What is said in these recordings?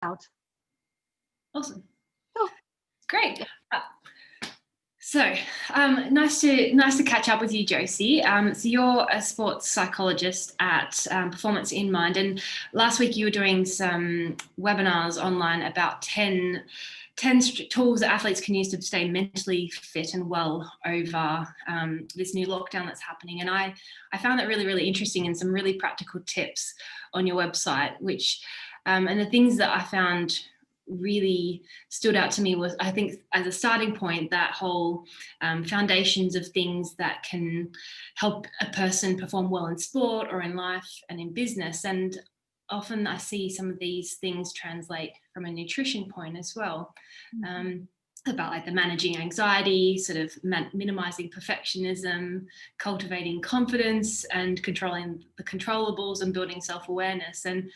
Awesome. Cool. Great. So nice to catch up with you, Josie. So you're a sports psychologist at Performance in Mind, and last week you were doing some webinars online about 10 tools that athletes can use to stay mentally fit and well over this new lockdown that's happening. And I found that really, really interesting, and some really practical tips on your website, which and the things that I found really stood out to me was, I think, as a starting point, that whole foundations of things that can help a person perform well in sport or in life and in business. And often I see some of these things translate from a nutrition point as well, about like the managing anxiety, sort of minimizing perfectionism, cultivating confidence, and controlling the controllables, and building self-awareness. And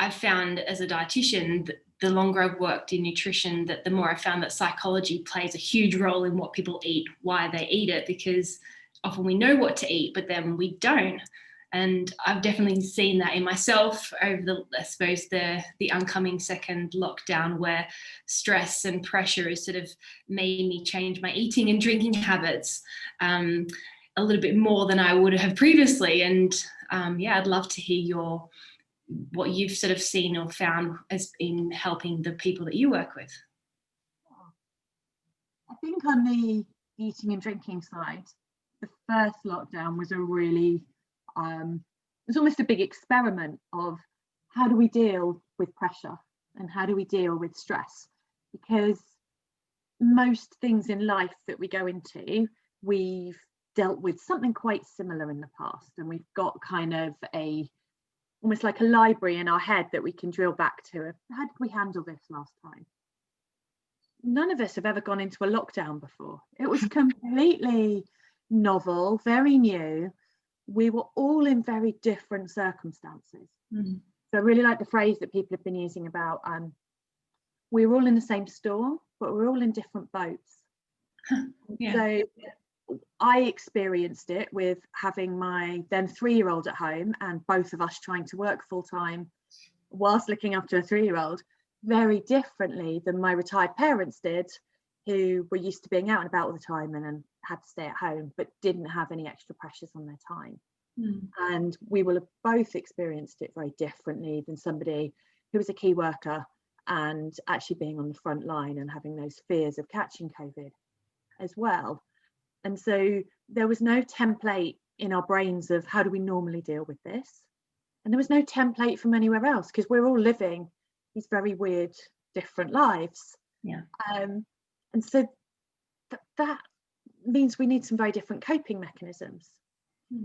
I've found as a dietitian that the longer I've worked in nutrition, that the more I found that psychology plays a huge role in what people eat, why they eat it, because often we know what to eat, but then we don't. And I've definitely seen that in myself over the oncoming second lockdown, where stress and pressure has sort of made me change my eating and drinking habits a little bit more than I would have previously. And I'd love to hear what you've sort of seen or found as in helping the people that you work with. I think on the eating and drinking side, the first lockdown was a really, it was almost a big experiment of how do we deal with pressure and how do we deal with stress? Because most things in life that we go into, we've dealt with something quite similar in the past, and we've got kind of almost like a library in our head that we can drill back to. How did we handle this last time? None of us have ever gone into a lockdown before. It was completely novel, very new. We were all in very different circumstances. So I really like the phrase that people have been using about we were all in the same storm, but we're all in different boats. So I experienced it with having my then 3-year-old at home, and both of us trying to work full time whilst looking after a 3-year-old, very differently than my retired parents did, who were used to being out and about all the time and then had to stay at home, but didn't have any extra pressures on their time. And we will have both experienced it very differently than somebody who was a key worker and actually being on the front line and having those fears of catching COVID as well. And so there was no template in our brains of how do we normally deal with this. And there was no template from anywhere else, because we're all living these very weird, different lives. And so that means we need some very different coping mechanisms.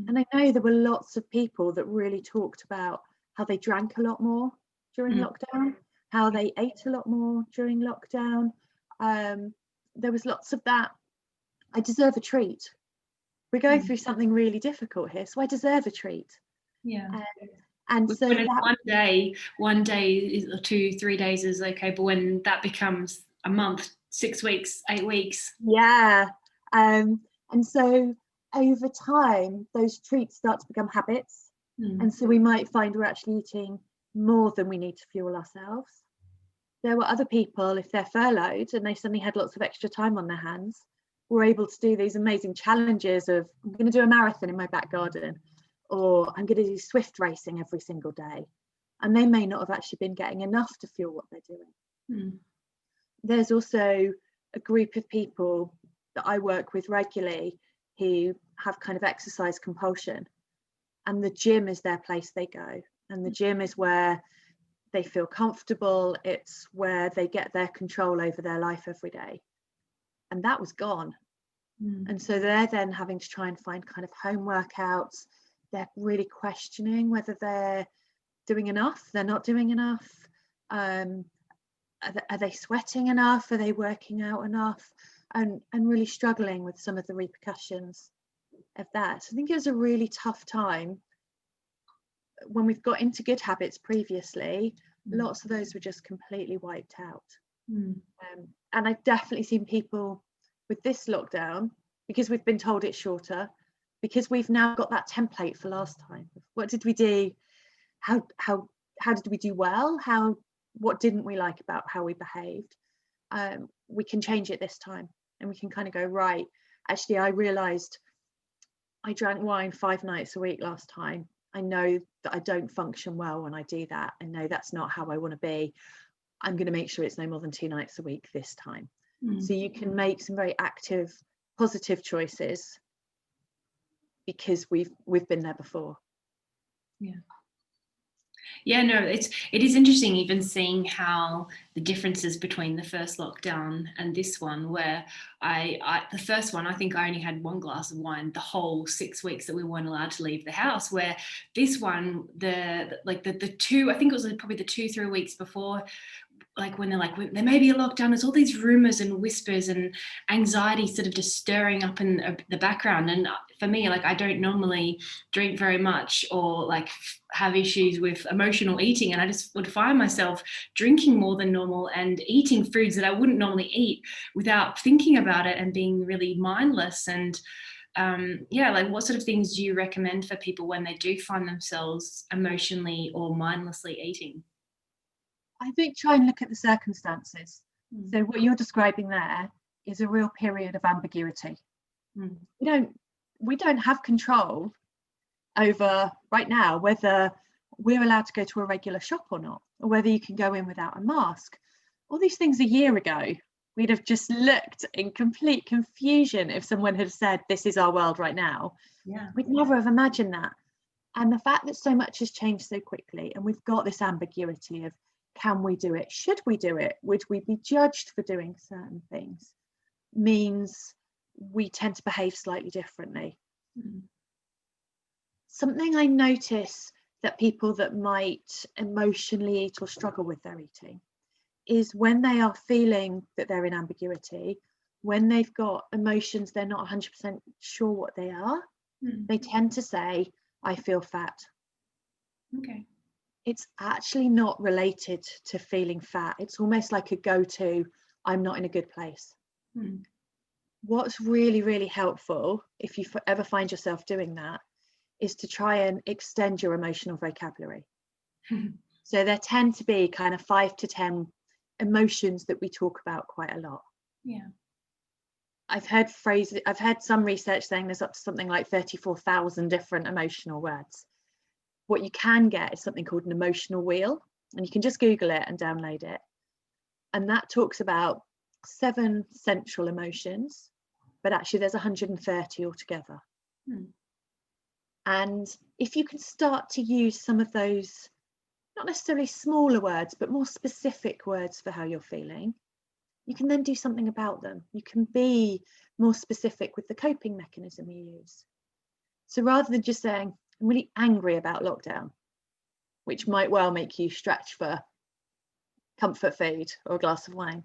And I know there were lots of people that really talked about how they drank a lot more during lockdown, how they ate a lot more during lockdown. There was lots of that. I deserve a treat. We're going through something really difficult here, so I deserve a treat. And so that one day or 2-3 days is okay, but when that becomes a month, 6 weeks, 8 weeks. And so over time, those treats start to become habits. And so we might find we're actually eating more than we need to fuel ourselves. There were other people, if they're furloughed and they suddenly had lots of extra time on their hands, were able to do these amazing challenges of, I'm going to do a marathon in my back garden, or I'm going to do Swift racing every single day. And they may not have actually been getting enough to fuel what they're doing. There's also a group of people that I work with regularly who have kind of exercise compulsion, and the gym is their place they go, and the gym is where they feel comfortable. It's where they get their control over their life every day, and that was gone. And so they're then having to try and find kind of home workouts. They're really questioning whether they're doing enough, they're not doing enough. Are they sweating enough? Are they working out enough? And really struggling with some of the repercussions of that. I think it was a really tough time. When we've got into good habits previously, lots of those were just completely wiped out. And I've definitely seen people with this lockdown, because we've been told it's shorter, because we've now got that template for last time. What did we do? How did we do well? How what didn't we like about how we behaved, we can change it this time. And we can kind of go, right, actually, I realized I drank wine 5 nights a week last time. I know that I don't function well when I do that. I know that's not how I want to be. I'm going to make sure it's no more than 2 nights a week this time. So you can make some very active, positive choices because we've been there before. Yeah, no, it is interesting even seeing how the differences between the first lockdown and this one, where the first one, I think I only had 1 glass of wine the whole 6 weeks that we weren't allowed to leave the house, where this one, the 2, I think it was probably the 2-3 weeks before, like when they're like, there may be a lockdown, there's all these rumors and whispers and anxiety sort of just stirring up in the background. And for me, like, I don't normally drink very much or like have issues with emotional eating. And I just would find myself drinking more than normal and eating foods that I wouldn't normally eat without thinking about it and being really mindless. And like, what sort of things do you recommend for people when they do find themselves emotionally or mindlessly eating? I think try and look at the circumstances. So what you're describing there is a real period of ambiguity. We don't have control over right now whether we're allowed to go to a regular shop or not, or whether you can go in without a mask. All these things a year ago, we'd have just looked in complete confusion if someone had said, this is our world right now. We'd never have imagined that. And the fact that so much has changed so quickly, and we've got this ambiguity of, can we do it? Should we do it? Would we be judged for doing certain things? Means we tend to behave slightly differently. Something I notice that people that might emotionally eat or struggle with their eating is when they are feeling that they're in ambiguity, when they've got emotions they're not 100% sure what they are, they tend to say, I feel fat. Okay. It's actually not related to feeling fat. It's almost like a go-to, I'm not in a good place. What's really, really helpful, if you ever find yourself doing that, is to try and extend your emotional vocabulary. So there tend to be kind of 5 to 10 emotions that we talk about quite a lot. I've heard some research saying there's up to something like 34,000 different emotional words. What you can get is something called an emotional wheel, and you can just Google it and download it. And that talks about 7 central emotions, but actually there's 130 altogether. And if you can start to use some of those, not necessarily smaller words, but more specific words for how you're feeling, you can then do something about them. You can be more specific with the coping mechanism you use. So rather than just saying, I'm really angry about lockdown, which might well make you stretch for comfort food or a glass of wine.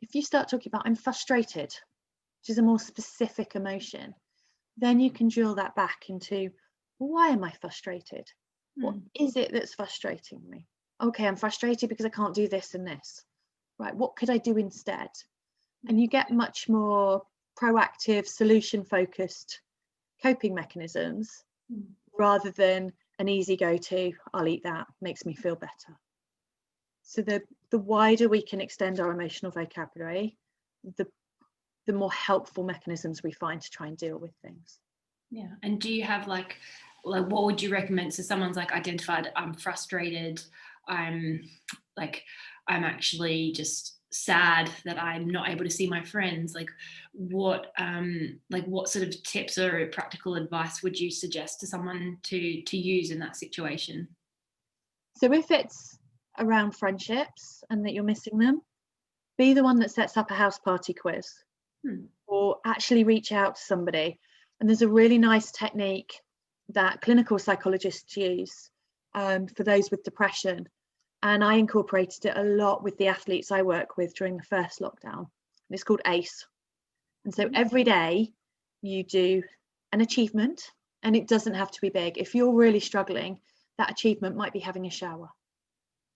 If you start talking about, I'm frustrated, which is a more specific emotion, then you can drill that back into, why am I frustrated? What is it that's frustrating me? Okay, I'm frustrated because I can't do this and this. Right, what could I do instead? And you get much more proactive, solution-focused coping mechanisms rather than an easy go-to, I'll eat that, makes me feel better. So the wider we can extend our emotional vocabulary, the more helpful mechanisms we find to try and deal with things. Yeah. And do you have like what would you recommend? So someone's like identified, I'm frustrated, I'm actually just sad that I'm not able to see my friends. Like what sort of tips or practical advice would you suggest to someone to use in that situation? So if it's around friendships and that you're missing them, be the one that sets up a house party quiz or actually reach out to somebody. And there's a really nice technique that clinical psychologists use for those with depression. And I incorporated it a lot with the athletes I work with during the first lockdown. And it's called ACE. And so every day you do an achievement, and it doesn't have to be big. If you're really struggling, that achievement might be having a shower.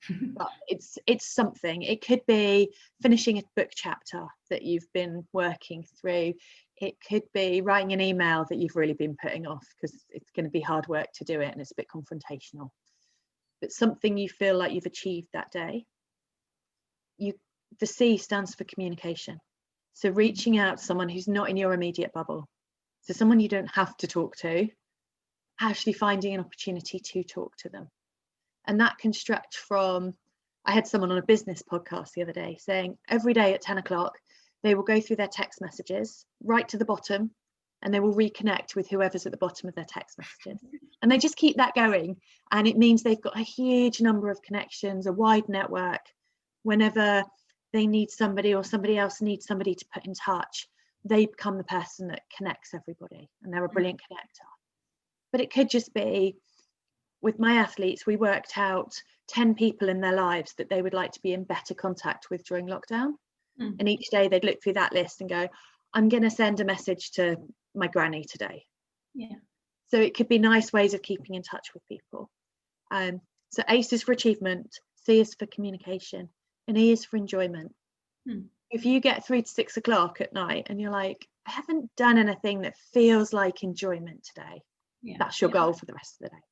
But it's something. It could be finishing a book chapter that you've been working through. It could be writing an email that you've really been putting off because it's going to be hard work to do it and it's a bit confrontational. but something you feel like you've achieved that day. The C stands for communication. So reaching out to someone who's not in your immediate bubble. So someone you don't have to talk to, actually finding an opportunity to talk to them. And that can stretch from, I had someone on a business podcast the other day saying every day at 10 o'clock, they will go through their text messages right to the bottom, and they will reconnect with whoever's at the bottom of their text messages. And they just keep that going. And it means they've got a huge number of connections, a wide network. Whenever they need somebody or somebody else needs somebody to put in touch, they become the person that connects everybody, and they're a brilliant connector. But it could just be, with my athletes, we worked out 10 people in their lives that they would like to be in better contact with during lockdown. And each day they'd look through that list and go, I'm going to send a message to my granny today. Yeah. So it could be nice ways of keeping in touch with people. So ACE is for achievement, C is for communication, and E is for enjoyment. If you get through to 6 o'clock at night and you're like, I haven't done anything that feels like enjoyment today, that's your goal for the rest of the day.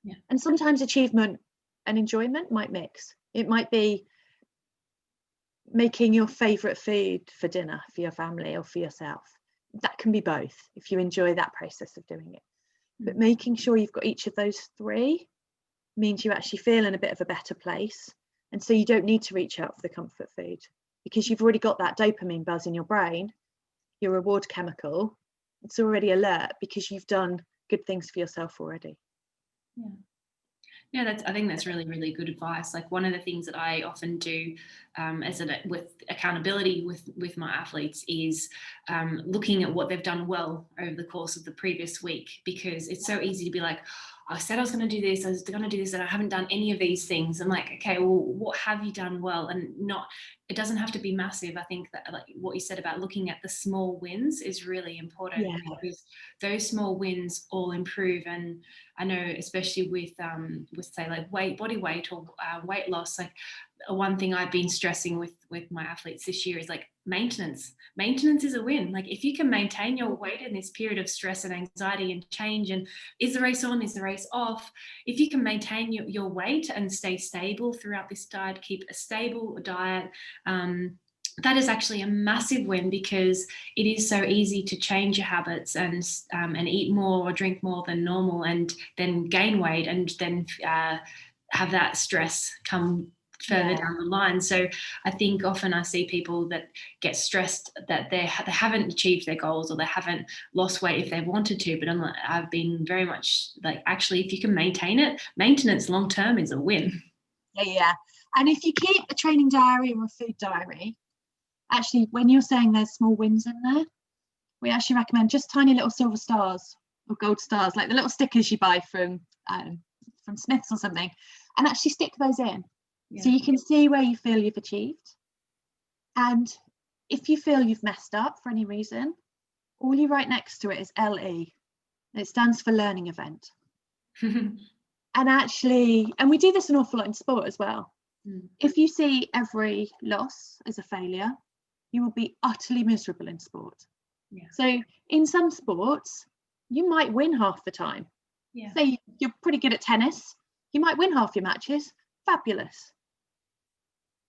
Yeah. And sometimes achievement and enjoyment might mix. It might be making your favorite food for dinner for your family or for yourself. That can be both if you enjoy that process of doing it. But making sure you've got each of those three means you actually feel in a bit of a better place. And so you don't need to reach out for the comfort food, because you've already got that dopamine buzz in your brain, your reward chemical. It's already alert because you've done good things for yourself already. Yeah, I think that's really, really good advice. Like, one of the things that I often do with accountability with my athletes is looking at what they've done well over the course of the previous week, because it's so easy to be like, I said I was going to do this, I was going to do this, and I haven't done any of these things. I'm like, okay, well, what have you done well? And it doesn't have to be massive. I think that, like what you said about looking at the small wins is really important, because those small wins all improve. And I know, especially with say like body weight or weight loss, like one thing I've been stressing with my athletes this year is like maintenance. Maintenance is a win. Like, if you can maintain your weight in this period of stress and anxiety and change, and is the race on, is the race off, if you can maintain your weight and stay stable throughout this diet, keep a stable diet, that is actually a massive win, because it is so easy to change your habits and eat more or drink more than normal, and then gain weight, and then have that stress come further down the line. So I think often I see people that get stressed that they haven't achieved their goals, or they haven't lost weight if they wanted to. But I've been very much like, actually, if you can maintain it, maintenance long term is a win. Yeah. And if you keep a training diary or a food diary, actually, when you're saying there's small wins in there, we actually recommend just tiny little silver stars or gold stars, like the little stickers you buy from Smith's or something, and actually stick those in. So you can see where you feel you've achieved. And if you feel you've messed up for any reason, all you write next to it is LE. It stands for learning event. And we do this an awful lot in sport as well. If you see every loss as a failure, you will be utterly miserable in sport. So in some sports, you might win half the time. Say you're pretty good at tennis, you might win half your matches. Fabulous.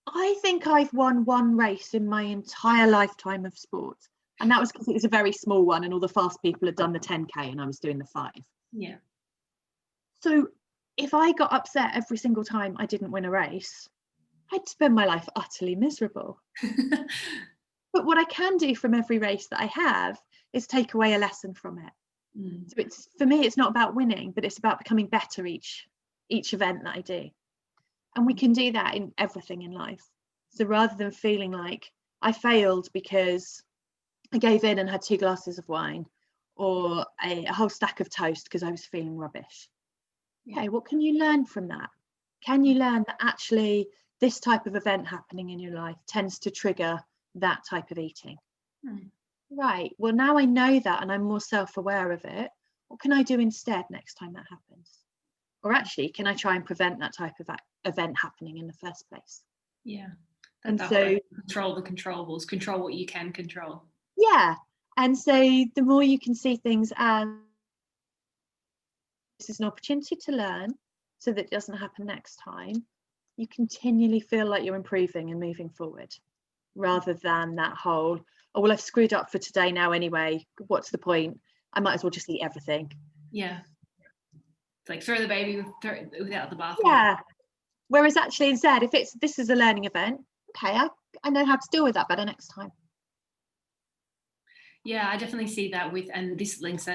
I think I've won one race in my entire lifetime of sport, and that was because it was a very small one and all the fast people had done the 10k and I was doing the 5. So if I got upset every single time I didn't win a race, I'd spend my life utterly miserable. But what I can do from every race that I have is take away a lesson from it. So for me, it's not about winning, but it's about becoming better each event that I do. And we can do that in everything in life. So rather than feeling like I failed because I gave in and had 2 glasses of wine, or a whole stack of toast because I was feeling rubbish. Okay, what can you learn from that? Can you learn that actually this type of event happening in your life tends to trigger that type of eating? Right, well, now I know that and I'm more self-aware of it. What can I do instead next time that happens? Or actually, can I try and prevent that type of event happening in the first place? And so control the controllables, control what you can control. And so the more you can see things as this is an opportunity to learn, so that it doesn't happen next time, you continually feel like you're improving and moving forward, rather than that whole, oh well, I've screwed up for today now anyway, what's the point, I might as well just eat everything. Yeah, it's like throw the baby without the bathwater. Yeah, whereas actually instead, if this is a learning event, okay, I know how to deal with that better next time. Yeah, I definitely see that with, and this links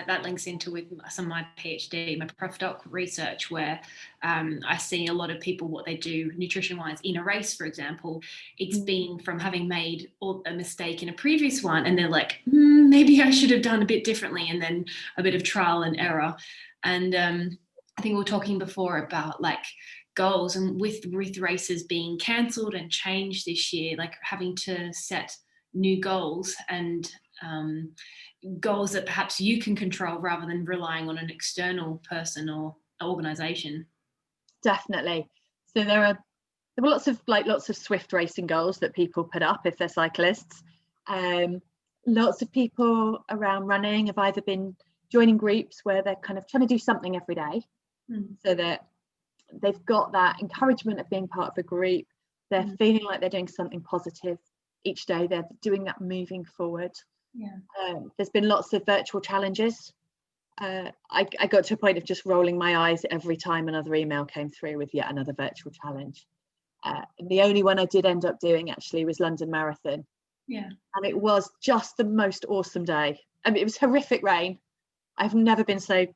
into with some of my PhD, my postdoc research, where I see a lot of people, what they do nutrition-wise in a race, for example, it's been from having made a mistake in a previous one, and they're like, maybe I should have done a bit differently, and then a bit of trial and error. And I think we were talking before about like goals, and with races being cancelled and changed this year, like having to set new goals and goals that perhaps you can control rather than relying on an external person or organization. Definitely. So there were lots of Swift racing goals that people put up if they're cyclists. Lots of people around running have either been joining groups where they're kind of trying to do something every day, so that they've got that encouragement of being part of a group. They're feeling like they're doing something positive each day. They're doing that moving forward. There's been lots of virtual challenges. I got to a point of just rolling my eyes every time another email came through with yet another virtual challenge. And the only one I did end up doing actually was London Marathon. And it was just the most awesome day. I mean, it was horrific rain. I've never been so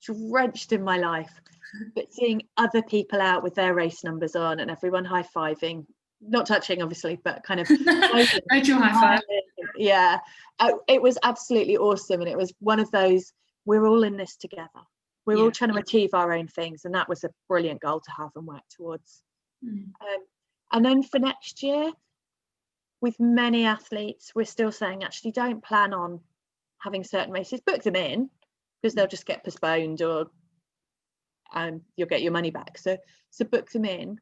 drenched in my life, but seeing other people out with their race numbers on and everyone high-fiving, not touching obviously, but kind of virtual high five. Yeah, it was absolutely awesome. And it was one of those, we're all in this together, we're all trying to achieve our own things, and that was a brilliant goal to have and work towards. And then for next year, with many athletes, we're still saying, actually don't plan on having certain races, book them in, because they'll just get postponed, or you'll get your money back. So book them in,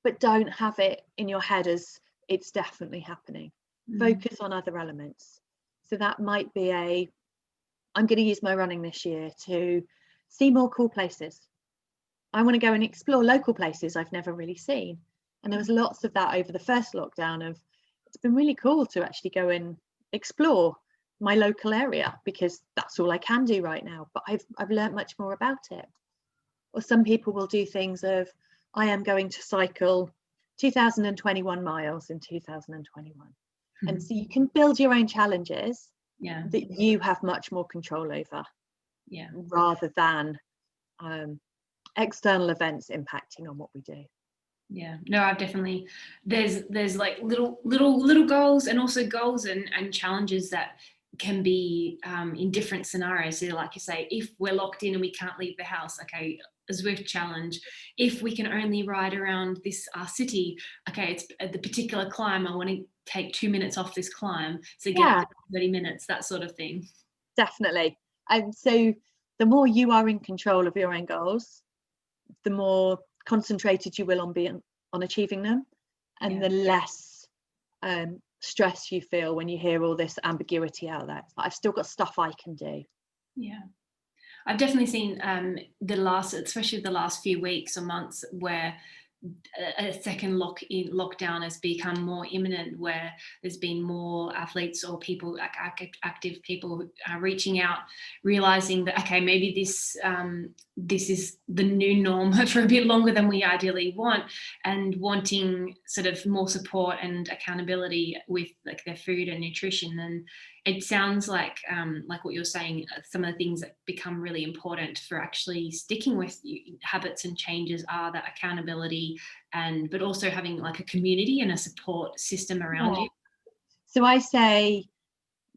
but don't have it in your head as it's definitely happening. Focus on other elements. So that might be I'm going to use my running this year to see more cool places. I want to go and explore local places I've never really seen. And there was lots of that over the first lockdown of, it's been really cool to actually go and explore my local area, because that's all I can do right now, but I've learned much more about it. Or some people will do things of, I am going to cycle 2021 miles in 2021. And so you can build your own challenges that you have much more control over, rather than external events impacting on what we do. No, I've definitely, there's like little goals, and also goals and challenges that can be in different scenarios. So like you say, if we're locked in and we can't leave the house, okay, a Zwift challenge. If we can only ride around this city, okay, it's the particular climb, I want to take 2 minutes off this climb, so get 30 minutes, that sort of thing. Definitely. And so the more you are in control of your own goals, the more concentrated you will on achieving them, and the less stress you feel when you hear all this ambiguity out there. But I've still got stuff I can do. I've definitely seen especially the last few weeks or months, where a second lockdown has become more imminent, where there's been more athletes or people, active people, reaching out, realizing that, okay, maybe this is the new norm for a bit longer than we ideally want, and wanting sort of more support and accountability with like their food and nutrition. And it sounds like what you're saying, some of the things that become really important for actually sticking with habits and changes are that accountability, but also having like a community and a support system around you. So I say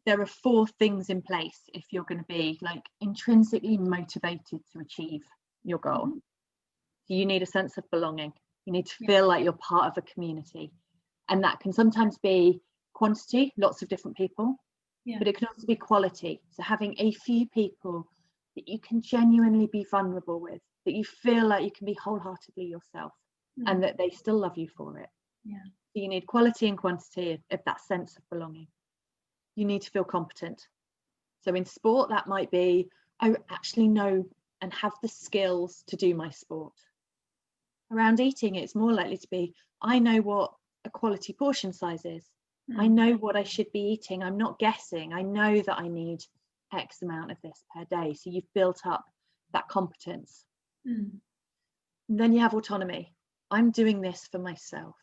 there are 4 things in place if you're going to be like intrinsically motivated to achieve your goal. So you need a sense of belonging. You need to feel like you're part of a community, and that can sometimes be quantity, lots of different people, but it can also be quality. So having a few people that you can genuinely be vulnerable with, that you feel like you can be wholeheartedly yourself, and that they still love you for it. So you need quality and quantity of that sense of belonging. You need to feel competent. So in sport, that might be, I actually know and have the skills to do my sport. Around eating, it's more likely to be, I know what a quality portion size is. I know what I should be eating. I'm not guessing. I know that I need X amount of this per day. So you've built up that competence. And then you have autonomy. I'm doing this for myself.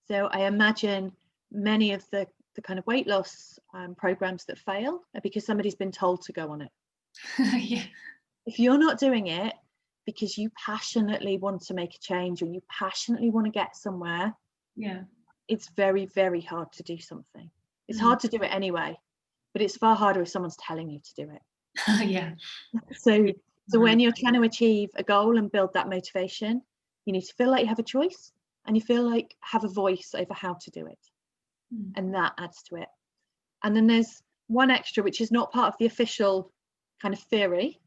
So I imagine many of the kind of weight loss programs that fail are because somebody's been told to go on it. Yeah. If you're not doing it because you passionately want to make a change, or you passionately want to get somewhere, yeah, it's very, very hard to do something. It's hard to do it anyway, but it's far harder if someone's telling you to do it. Yeah. So when you're trying to achieve a goal and build that motivation, you need to feel like you have a choice, and you feel like have a voice over how to do it. And that adds to it. And then there's one extra, which is not part of the official kind of theory,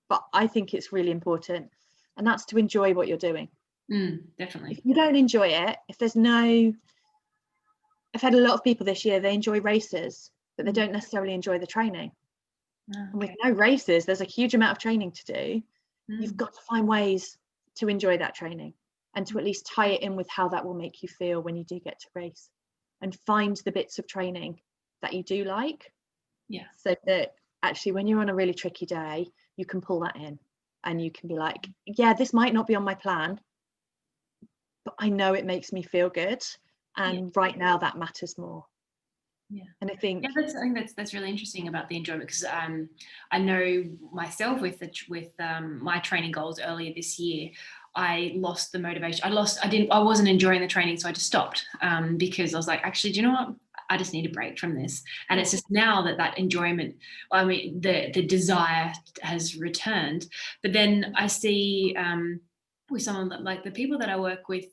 but I think it's really important, and that's to enjoy what you're doing. Definitely. If you don't enjoy it, I've had a lot of people this year, they enjoy races, but they don't necessarily enjoy the training. And with no races, there's a huge amount of training to do. You've got to find ways to enjoy that training, and to at least tie it in with how that will make you feel when you do get to race, and find the bits of training that you do like. Yeah. So that actually when you're on a really tricky day, you can pull that in, and you can be like, yeah, this might not be on my plan, but I know it makes me feel good, and right now that matters more. Yeah. And I think that's really interesting about the enjoyment, because I know myself with my training goals earlier this year, I lost the motivation. I wasn't enjoying the training, so I just stopped because I was like, actually, do you know what? I just need a break from this. And it's just now that enjoyment, I mean, the desire has returned. But then I see with someone that, like the people that I work with,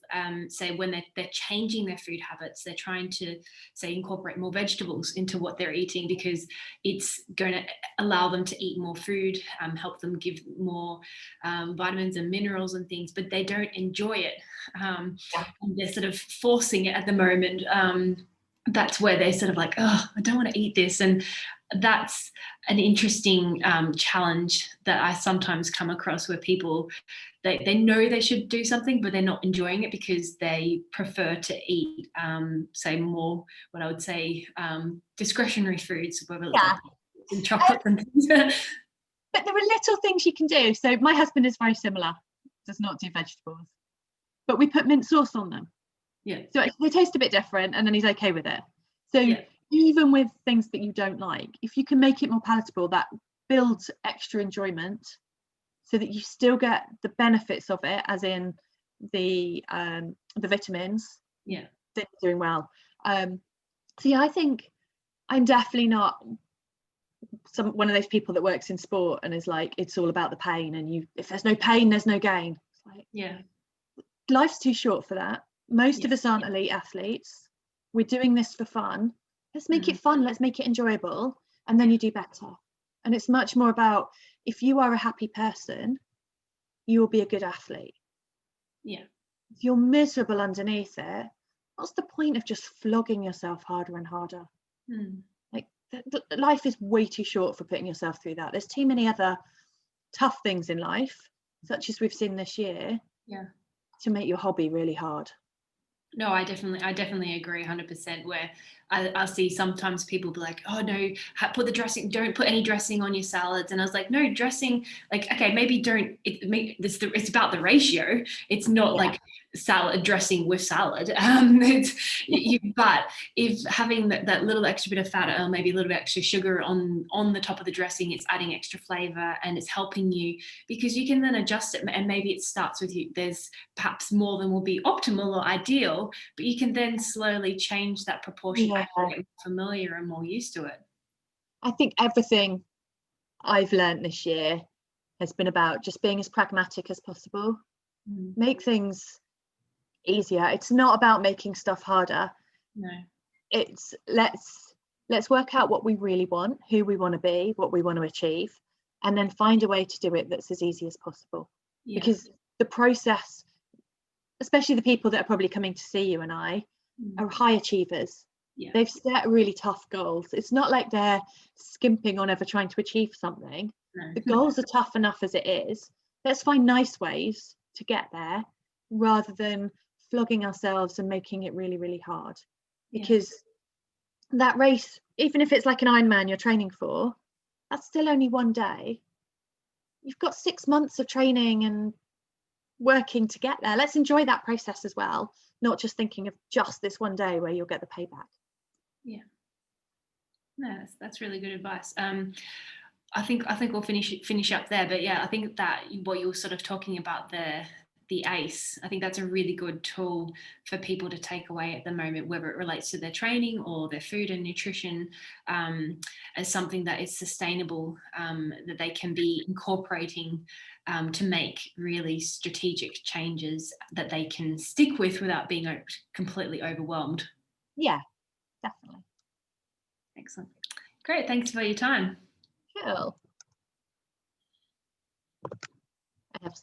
say when they're changing their food habits, they're trying to say incorporate more vegetables into what they're eating, because it's going to allow them to eat more food, help them give more vitamins and minerals and things, but they don't enjoy it. And they're sort of forcing it at the moment. That's where they're sort of like, oh, I don't want to eat this. And that's an interesting challenge that I sometimes come across, where people, they know they should do something, but they're not enjoying it because they prefer to eat, say, more, what I would say, discretionary foods, whether it's like and chocolates and things. But there are little things you can do. So my husband is very similar, does not do vegetables, but we put mint sauce on them. Yeah. So they taste a bit different, and then he's okay with it. So even with things that you don't like, if you can make it more palatable, that builds extra enjoyment, so that you still get the benefits of it, as in the vitamins. Yeah. Then you're doing well. So yeah, I think I'm definitely not one of those people that works in sport and is like, it's all about the pain, and if there's no pain, there's no gain. It's like, life's too short for that. Most of us aren't elite athletes. We're doing this for fun. Let's make it fun. Let's make it enjoyable. And then you do better. And it's much more about, if you are a happy person, you will be a good athlete. Yeah. If you're miserable underneath it, what's the point of just flogging yourself harder and harder? Like, life is way too short for putting yourself through that. There's too many other tough things in life, such as we've seen this year, to make your hobby really hard. No, I definitely agree 100%, where I'll see sometimes people be like, oh no, don't put any dressing on your salads. And I was like, no, dressing, like, okay, maybe it's about the ratio. It's not like salad dressing with salad. But if having that little extra bit of fat, or maybe a little bit extra sugar on the top of the dressing, it's adding extra flavor, and it's helping you, because you can then adjust it. And maybe it starts with you, there's perhaps more than will be optimal or ideal, but you can then slowly change that proportion as you get familiar and more used to it. I think everything I've learned this year has been about just being as pragmatic as possible. Make things easier. It's not about making stuff harder. No. It's let's work out what we really want, who we want to be, what we want to achieve, and then find a way to do it that's as easy as possible. Because the process, especially the people that are probably coming to see you and I, are high achievers. They've set really tough goals. It's not like they're skimping on ever trying to achieve something. The goals are tough enough as it is. Let's find nice ways to get there, rather than flogging ourselves and making it really, really hard. Because that race, even if it's like an Ironman you're training for, that's still only one day. You've got 6 months of training and working to get there. Let's enjoy that process as well, not just thinking of just this one day where you'll get the payback. Yeah, no, that's really good advice. I think we'll finish up there, but yeah, I think that what you were sort of talking about, the ACE, I think that's a really good tool for people to take away at the moment, whether it relates to their training or their food and nutrition, as something that is sustainable, that they can be incorporating to make really strategic changes that they can stick with without being completely overwhelmed. Yeah, definitely. Excellent. Great. Thanks for your time. Cool. I have